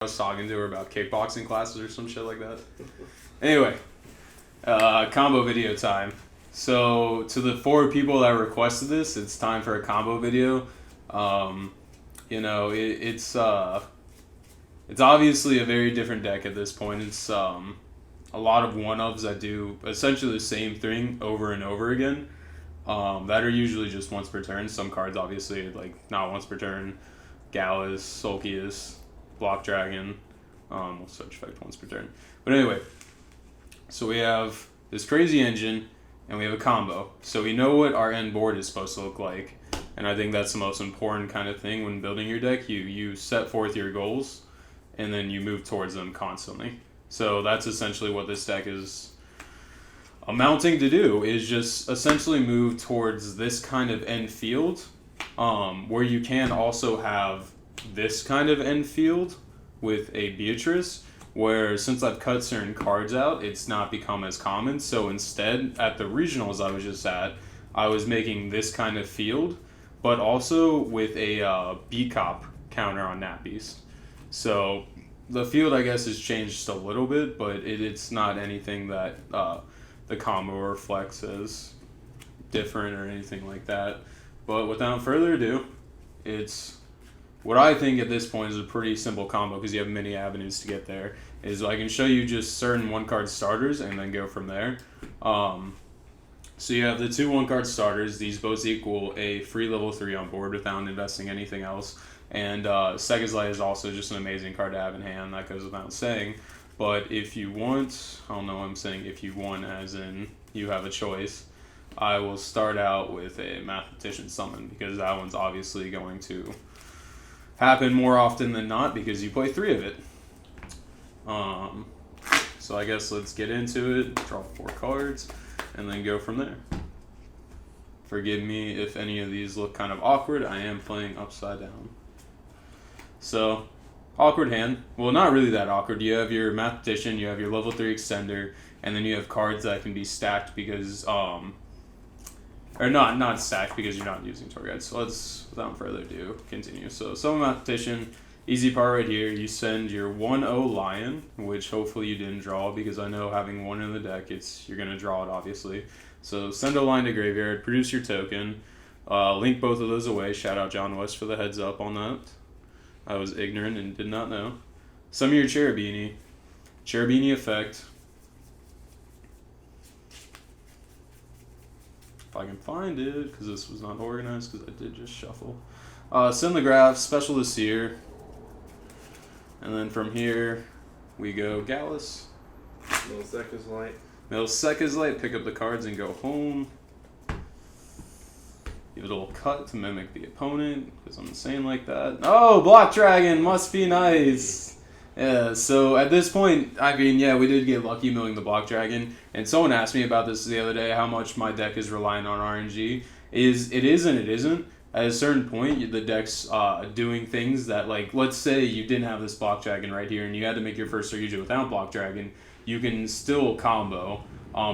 I was talking to her about kickboxing classes or some shit like that. Anyway, combo video time. So to the 4 people that requested this, it's time for a combo video. It's obviously a very different deck at this point. It's a lot of one-ofs that do essentially the same thing over and over again. That are usually just once per turn. Some cards obviously like not once per turn. Gallus, Sulkius, Block Dragon, will switch effect once per turn. But anyway, so we have this crazy engine, and we have a combo. So we know what our end board is supposed to look like, and I think that's the most important kind of thing when building your deck. You set forth your goals, and then you move towards them constantly. So that's essentially what this deck is amounting to do, is just essentially move towards this kind of end field, where you can also have this kind of end field with a Beatrice, where since I've cut certain cards out, it's not become as common. So instead, at the regionals I was just at, I was making this kind of field, but also with a B-Cop counter on Nat Beast. So the field, I guess, has changed just a little bit, but it's not anything that the combo reflects as different or anything like that. But without further ado, it's what I think at this point is a pretty simple combo, because you have many avenues to get there. Is I can show you just certain 1-card starters and then go from there. So you have the 2 1-card starters. These both equal a free level 3 on board without investing anything else. And Sega's Light is also just an amazing card to have in hand. That goes without saying. But if you want, I don't know what I'm saying, if you want as in you have a choice, I will start out with a Mathematician Summon, because that one's obviously going to happen more often than not because you play 3 of it. So I guess let's get into it, draw 4 cards, and then go from there. Forgive me if any of these look kind of awkward. I am playing upside down. So, awkward hand. Well, not really that awkward. You have your Mathematician, you have your level 3 extender, and then you have cards that can be stacked because, or not stacked because you're not using tour guides. So let's, without further ado, continue. So Summon Mathematician, easy part right here. You send your 1/0 Lion, which hopefully you didn't draw, because I know having 1 in the deck, you're going to draw it obviously. So send a Lion to graveyard, produce your token, link both of those away. Shout out John West for the heads up on that. I was ignorant and did not know. Summon your Cherubini. Cherubini effect. If I can find it, because this was not organized, because I did just shuffle. Send the graph, special this here. And then from here, we go Gallus. Sega's Light. Sega's Light, pick up the cards and go home. Give it a little cut to mimic the opponent, because I'm insane like that. Oh, Block Dragon, must be nice. Yeah, so at this point, I mean, yeah, we did get lucky milling the Block Dragon, and someone asked me about this the other day, how much my deck is relying on RNG. It is and it isn't. At a certain point, the deck's doing things that, like, let's say you didn't have this Block Dragon right here, and you had to make your first Yugioh without Block Dragon, you can still combo,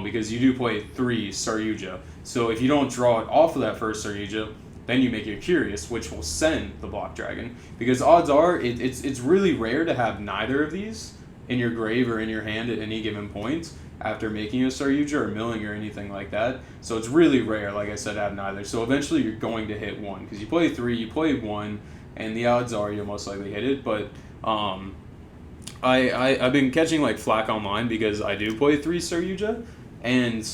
because you do play 3 Yugioh. So if you don't draw it off of that first Yugioh, then you make your Curious, which will send the Block Dragon. Because odds are, it's really rare to have neither of these in your grave or in your hand at any given point after making a Yugioh or milling or anything like that. So it's really rare, like I said, to have neither. So eventually you're going to hit 1. Because you play 3, you play 1, and the odds are you'll most likely hit it. But I've been catching like flack online because I do play 3 Yugioh, and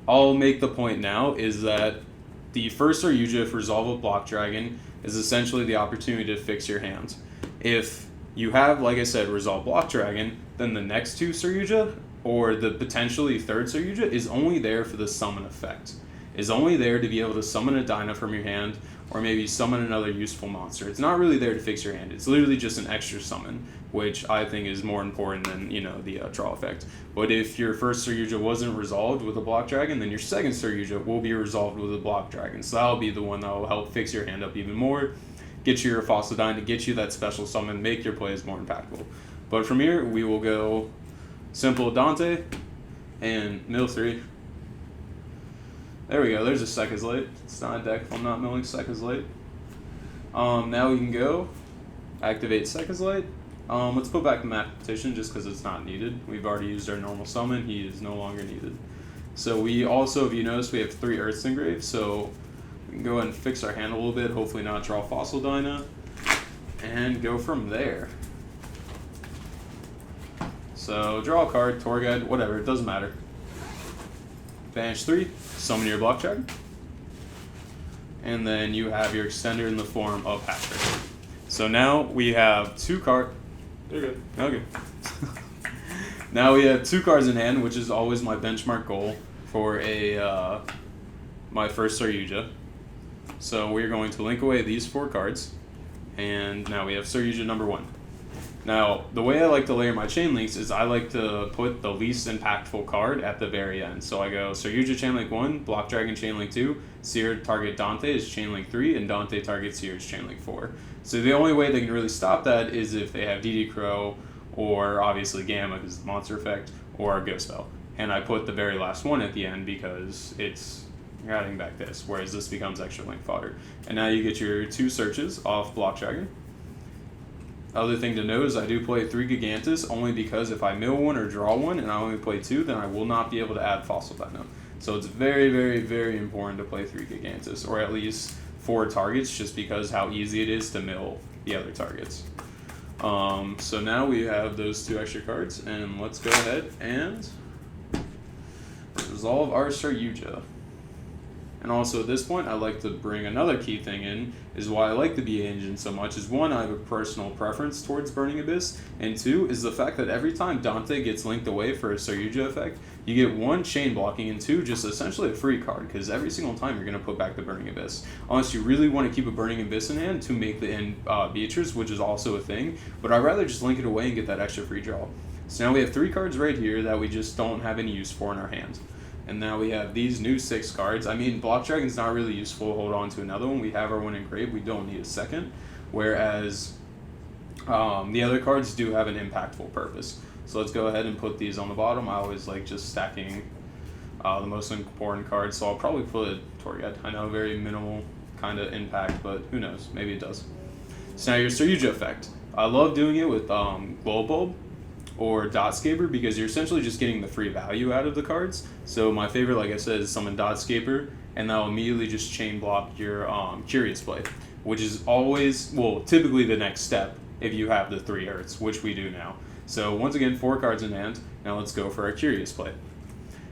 I'll make the point now is that the first Yugioh for Resolve of Block Dragon is essentially the opportunity to fix your hand. If you have, like I said, Resolve Block Dragon, then the next 2 Yugioh, or the potentially 3rd Yugioh, is only there for the summon effect. Is only there to be able to summon a Dyna from your hand, or maybe summon another useful monster. It's not really there to fix your hand. It's literally just an extra summon, which I think is more important than, the draw effect. But if your first Yugioh wasn't resolved with a Block Dragon, then your second Yugioh will be resolved with a Block Dragon. So that'll be the one that will help fix your hand up even more, get you your Fossil Dyna, get you that special summon, make your plays more impactful. But from here, we will go simple Dante and mill 3. There we go, there's a Sega's Light. It's not a deck if I'm not milling Sega's Light. Now we can go activate Sega's Light, Let's put back the mathematician just because it's not needed. We've already used our normal summon. He is no longer needed. So we also, if you notice, we have 3 Earths engraved. So we can go ahead and fix our hand a little bit. Hopefully not draw Fossil Dyna. And go from there. So draw a card, tour guide, whatever. It doesn't matter. Banish 3. Summon your block dragon. And then you have your extender in the form of Patrick. So now we have 2 cards. You're good. Okay. Now we have 2 cards in hand, which is always my benchmark goal for a my first Yugioh. So we're going to link away these 4 cards, and now we have Yugioh number 1. Now, the way I like to layer my chain links is I like to put the least impactful card at the very end. So I go Yugioh chain link 1, Block Dragon chain link 2, Seer target Dante is chain link 3, and Dante target Seer is chain link 4. So the only way they can really stop that is if they have DD Crow, or obviously Gamma because it's the monster effect, or Ghost Spell. And I put the very last one at the end because you're adding back this, whereas this becomes extra link fodder. And now you get your 2 searches off Block Dragon. Other thing to note is I do play 3 Gigantus only because if I mill 1 or draw 1 and I only play 2, then I will not be able to add Fossil Dyna. So it's very, very, very important to play 3 Gigantus, or at least 4 targets, just because how easy it is to mill the other targets. So now we have those 2 extra cards, and let's go ahead and resolve our Yugioh. And also at this point, I like to bring another key thing in, is why I like the BA engine so much, is 1, I have a personal preference towards Burning Abyss, and 2, is the fact that every time Dante gets linked away for a Yugioh effect, you get 1 chain blocking, and 2, just essentially a free card, because every single time you're going to put back the Burning Abyss. Unless you really want to keep a Burning Abyss in hand to make the end Beatrice, which is also a thing, but I'd rather just link it away and get that extra free draw. So now we have 3 cards right here that we just don't have any use for in our hand. And now we have these new 6 cards. I mean, Block Dragon's not really useful. Hold on to another one. We have our one engraved. We don't need a second. Whereas the other cards do have an impactful purpose. So let's go ahead and put these on the bottom. I always like just stacking the most important cards. So I'll probably put Torghad. I know, very minimal kind of impact, but who knows? Maybe it does. So now your Yugioh effect. I love doing it with Glow Bulb or Dotscaper because you're essentially just getting the free value out of the cards. So my favorite, like I said, is summon Dotscaper, and that will immediately just chain block your Curious Play, which is always, well, typically the next step if you have the 3 Earths, which we do now. So once again, 4 cards in hand. Now let's go for our Curious Play.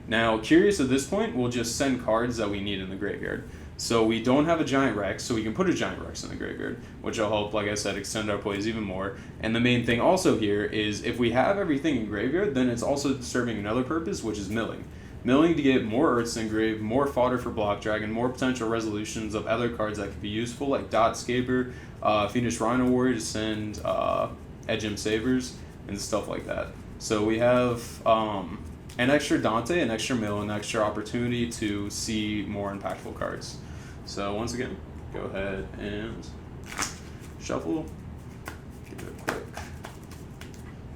Now, Curious at this point will just send cards that we need in the graveyard. So we don't have a Giant Rex, so we can put a Giant Rex in the graveyard, which will help, like I said, extend our plays even more. And the main thing also here is if we have everything in graveyard, then it's also serving another purpose, which is milling. Milling to get more Earths engraved, more fodder for Block Dragon, more potential resolutions of other cards that could be useful, like Dotscaper, Phoenix Rhino Warrior to send Edgem Savers, and stuff like that. So we have an extra Dante, an extra mill, an extra opportunity to see more impactful cards. So once again, go ahead and shuffle. Give it a quick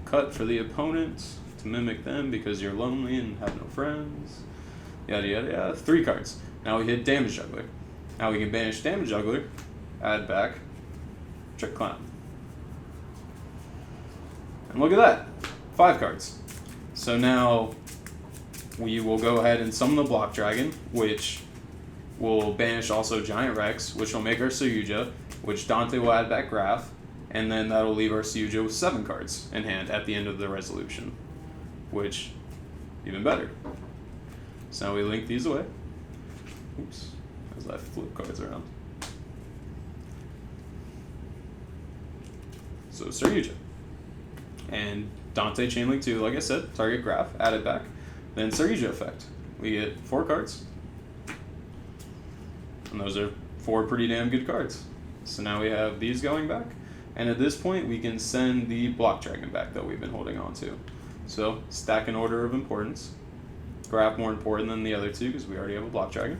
cut for the opponent to mimic them because you're lonely and have no friends. Yada yada yada. 3 cards. Now we hit Damage Juggler. Now we can banish Damage Juggler, add back Trick Clown. And look at that. 5 cards. So now we will go ahead and summon the Block Dragon, which will banish also Giant Rex, which will make our Yugioh, which Dante will add back Graph, and then that'll leave our Yugioh with 7 cards in hand at the end of the resolution, which, even better. So now we link these away. Oops, as I flip cards around. So Yugioh. And Dante Chainlink 2, like I said, target Graph, add it back. Then Yugioh effect. We get 4 cards. And those are 4 pretty damn good cards. So now we have these going back. And at this point, we can send the Block Dragon back that we've been holding on to. So, stack in order of importance. Graph more important than the other 2 because we already have a Block Dragon.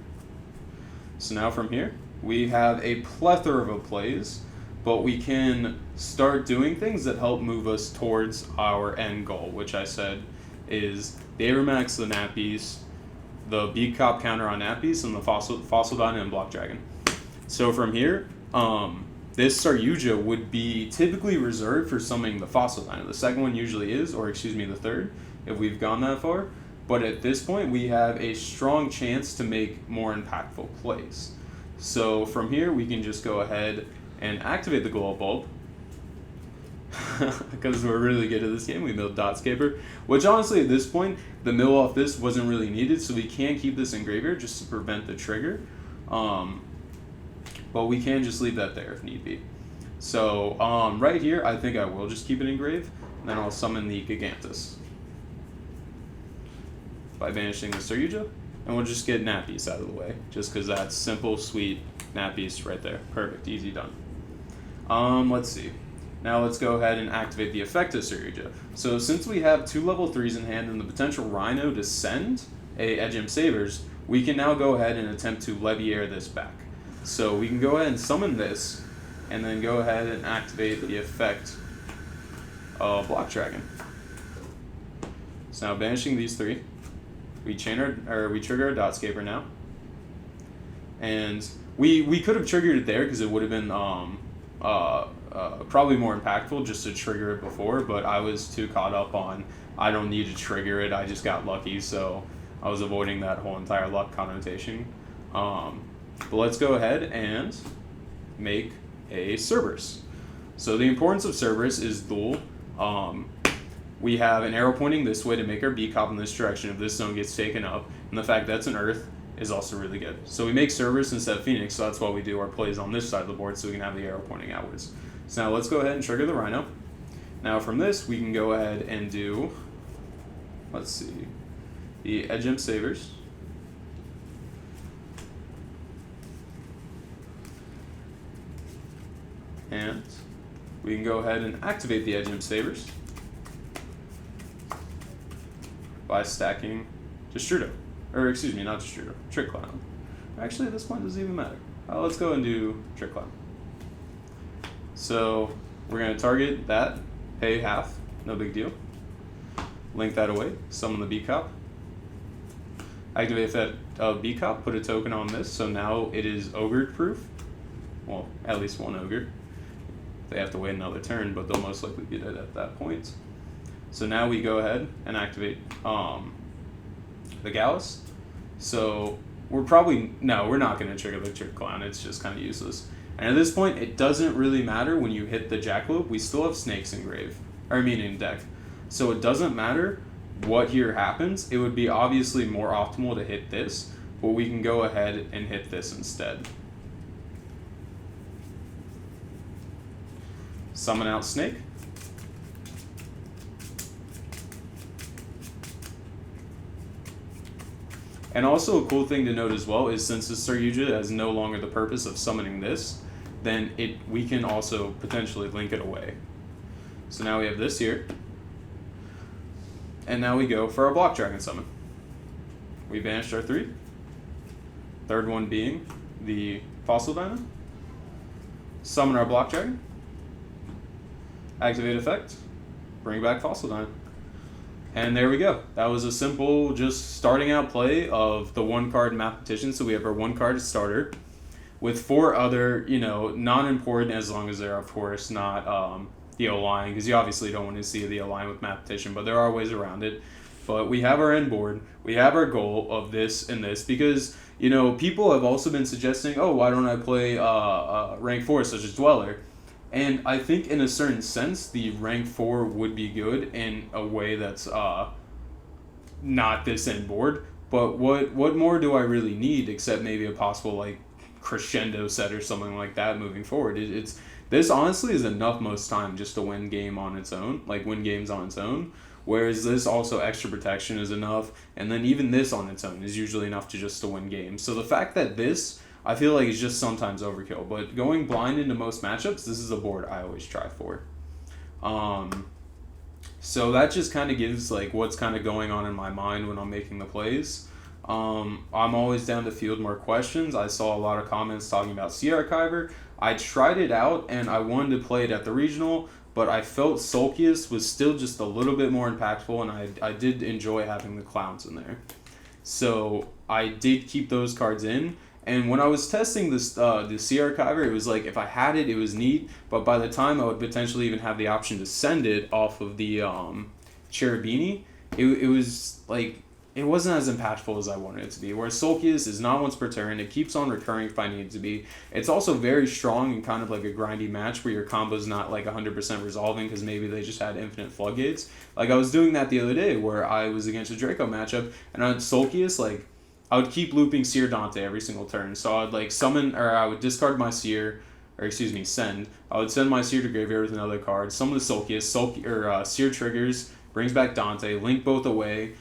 So now from here, we have a plethora of plays, but we can start doing things that help move us towards our end goal, which I said is the Aeromax, the Nappies, the Beak Cop counter on Nappies, and the Fossil Dyna and Block Dragon. So from here, this Yugioh would be typically reserved for summoning the Fossil Dino. The second one usually is, or excuse me, the third, if we've gone that far. But at this point, we have a strong chance to make more impactful plays. So from here, we can just go ahead and activate the glow up bulb. Because we're really good at this game, we milled Dotscaper, which honestly at this point, the mill off this wasn't really needed, so we can keep this in graveyard just to prevent the trigger. But we can just leave that there if need be. So right here, I think I will just keep it in grave, and then I'll summon the Gigantus by banishing the Yugioh, and we'll just get Nappies out of the way, just because that's simple, sweet Nappies right there. Perfect, easy done. Let's see. Now let's go ahead and activate the effect of Yugioh. So since we have 2 level 3s in hand and the potential Rhino to send a Edgem Sabers, we can now go ahead and attempt to Leviair this back. So we can go ahead and summon this, and then go ahead and activate the effect of Block Dragon. So now banishing these 3, we trigger our Dotscaper now, and we could have triggered it there because it would have been probably more impactful just to trigger it before, but I was too caught up on I don't need to trigger it, I just got lucky, so I was avoiding that whole entire luck connotation. But let's go ahead and make a Cerberus. So the importance of Cerberus is dual. We have an arrow pointing this way to make our B-Cop in this direction if this zone gets taken up, and the fact that's an Earth is also really good. So we make Cerberus instead of Phoenix, so that's why we do our plays on this side of the board, so we can have the arrow pointing outwards. So now let's go ahead and trigger the Rhino. Now from this, we can go ahead and do, let's see, the Edgem Sabers. And we can go ahead and activate the Edgem Sabers by stacking Destrudo. Or excuse me, not Destrudo, Trick Clown. Actually, at this point, it doesn't even matter. Let's go and do Trick Clown. So we're going to target that, pay half, no big deal. Link that away, summon the B-Cop. Activate that B-Cop, put a token on this, so now it is Ogre proof. Well, at least one Ogre. They have to wait another turn, but they'll most likely be dead at that point. So now we go ahead and activate the Gallus. So we're not going to trigger the Trick Clown, it's just kind of useless. And at this point, it doesn't really matter when you hit the Jackalope, we still have snakes in deck. So it doesn't matter what here happens, it would be obviously more optimal to hit this, but we can go ahead and hit this instead. Summon out Snake. And also a cool thing to note as well is since this Yugioh has no longer the purpose of summoning this, then we can also potentially link it away. So now we have this here. And now we go for our Block Dragon summon. We banished our 3. Third one being the Fossil Dino. Summon our Block Dragon. Activate effect. Bring back Fossil Dino. And there we go. That was a simple, just starting out play of the 1-card Mathematician. So we have our 1-card starter with 4 other, non-important as long as they're, of course, not the O-line, because you obviously don't want to see the O-line with Mathematician, but there are ways around it. But we have our end board. We have our goal of this and this because, people have also been suggesting, oh, why don't I play rank 4 such as Dweller? And I think in a certain sense, the rank 4 would be good in a way that's not this end board. But what more do I really need except maybe a possible crescendo set or something like that moving forward? This honestly is enough most time just to win games on its own. Whereas this also extra protection is enough, and then even this on its own is usually enough to win games. So the fact that this, I feel like, is just sometimes overkill. But going blind into most matchups, this is a board I always try for. So that just kind of gives what's kind of going on in my mind when I'm making the plays. I'm always down to field more questions. I saw a lot of comments talking about Sea Archiver. I tried it out and I wanted to play it at the regional, but I felt Sulkius was still just a little bit more impactful, and I did enjoy having the clowns in there. So I did keep those cards in, And when I was testing this the Sea Archiver, it was like if I had it, it was neat. But by the time I would potentially even have the option to send it off of the Cherubini, it was like it wasn't as impactful as I wanted it to be. Whereas Sulkius is not once per turn, it keeps on recurring if I need it to be. It's also very strong and kind of like a grindy match where your combo's not like 100% resolving because maybe they just had infinite floodgates. Like I was doing that the other day where I was against a Draco matchup and on Sulkius, like I would keep looping Seer Dante every single turn. So I would like summon, or I would discard my Seer, or excuse me, send. I would send my Seer to graveyard with another card, summon the Sulkius, Seer triggers, brings back Dante, link both away,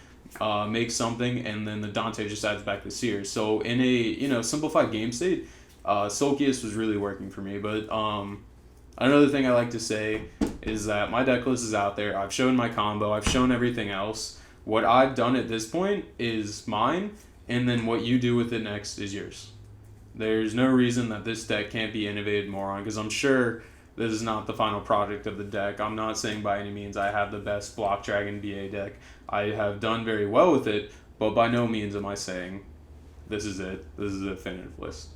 make something, and then the Dante just adds back the Seer. So in a simplified game state, Sulkius was really working for me. But another thing I like to say is that my deck list is out there. I've shown my combo. I've shown everything else. What I've done at this point is mine, and then what you do with it next is yours. There's no reason that this deck can't be innovated more on, because I'm sure this is not the final product of the deck. I'm not saying by any means I have the best Block Dragon BA deck. I have done very well with it, but by no means am I saying this is it. This is a definitive list.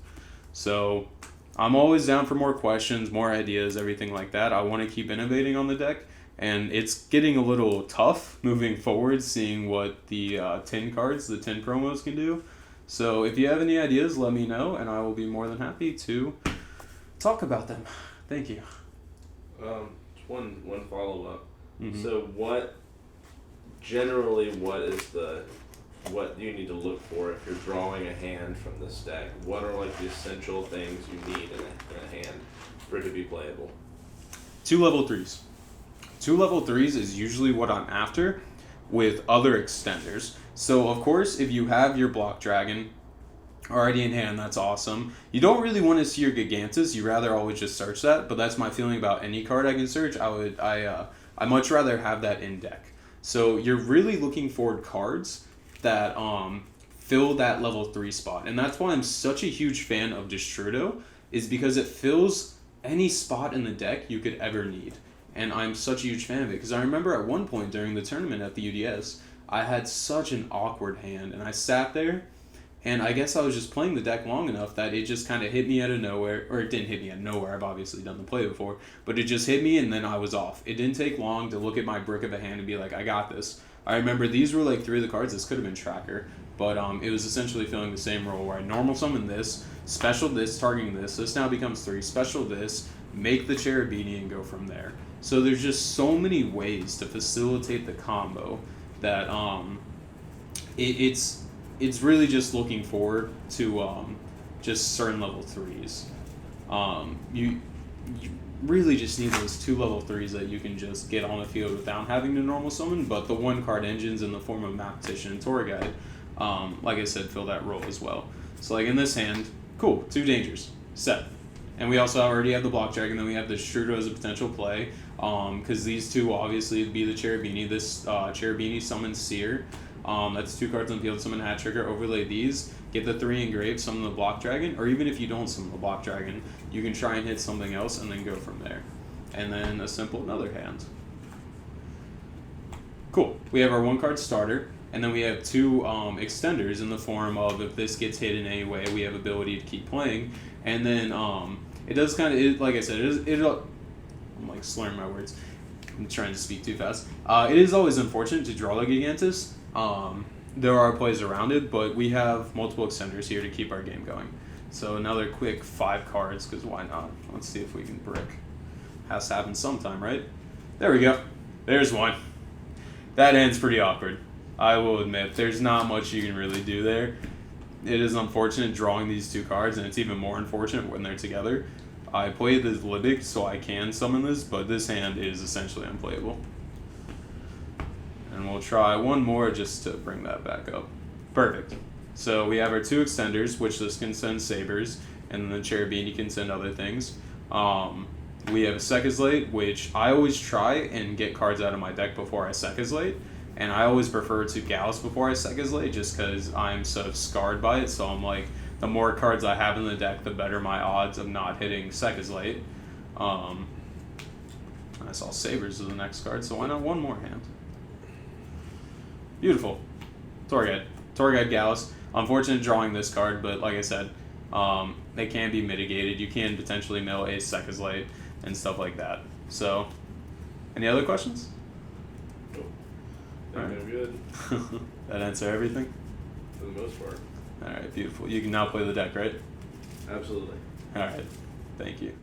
So I'm always down for more questions, more ideas, everything like that. I want to keep innovating on the deck, and it's getting a little tough moving forward, seeing what the 10 cards, the 10 promos can do. So if you have any ideas, let me know, and I will be more than happy to talk about them. Thank you. One follow up. Mm-hmm. So what do you need to look for if you're drawing a hand from this deck? What are like the essential things you need in a hand for it to be playable? 2 level 3s. 2 level 3s is usually what I'm after with other extenders. So of course, if you have your Block Dragon already in hand, that's awesome. You don't really want to see your Gigantus. You rather always just search that, but that's my feeling about any card I can search. I much rather have that in deck. So you're really looking for cards that fill that level 3 spot. And that's why I'm such a huge fan of Destrudo, is because it fills any spot in the deck you could ever need. And I'm such a huge fan of it, because I remember at one point during the tournament at the UDS, I had such an awkward hand, and I sat there, and I guess I was just playing the deck long enough that it just kind of hit me out of nowhere, or it didn't hit me out of nowhere, I've obviously done the play before, but it just hit me and then I was off. It didn't take long to look at my brick of a hand and be like, I got this. I remember these were like 3 of the cards, this could have been Tracker, but it was essentially filling the same role where I normal summon this, special this, targeting this now becomes 3, special this, make the Cherubini and go from there. So there's just so many ways to facilitate the combo that it's really just looking forward to just certain level 3s. You really just need those 2 level 3s that you can just get on the field without having to normal summon, but the 1-card engines in the form of Mathematician and Tour Guide, like I said, fill that role as well. So like in this hand, cool, 2 dangers, set. And we also already have the Block Dragon, then we have the Strudo as a potential play, because these 2 will obviously be the Cherubini. This Cherubini summons Seer. That's 2 cards on the field, summon Hat Trigger, overlay these, get the 3 engraved, summon the Block Dragon, or even if you don't summon the Block Dragon, you can try and hit something else and then go from there. And then a simple another hand. Cool. We have our 1-card starter, and then we have 2 extenders in the form of if this gets hit in any way, we have ability to keep playing. And then it does kind of, like I said, I'm like slurring my words. I'm trying to speak too fast. It is always unfortunate to draw the Gigantus. There are plays around it, but we have multiple extenders here to keep our game going. So another quick 5 cards, because why not? Let's see if we can brick. Has to happen sometime, right? There we go. There's one. That end's pretty awkward. I will admit, there's not much you can really do there. It is unfortunate drawing these 2 cards, and it's even more unfortunate when they're together. I played this Libic, so I can summon this, but this hand is essentially unplayable. And we'll try one more just to bring that back up. Perfect. So we have our 2 extenders, which this can send Sabers, and then the Cherubini can send other things. We have a Sekizlate, which I always try and get cards out of my deck before I Sekizlate. And I always prefer to Gauss before I Sekizlate, just because I'm so scarred by it. So I'm like, the more cards I have in the deck, the better my odds of not hitting Sekizlate. I saw Sabers as the next card, so why not one more hand? Beautiful. Tour Guide Gauss. Unfortunate drawing this card, but like I said, They can be mitigated. You can potentially mill a second light and stuff like that. So, any other questions? Nope. I think I'm good That answer everything? for the most part. All right, beautiful. You can now play the deck, right? Absolutely. All right, thank you.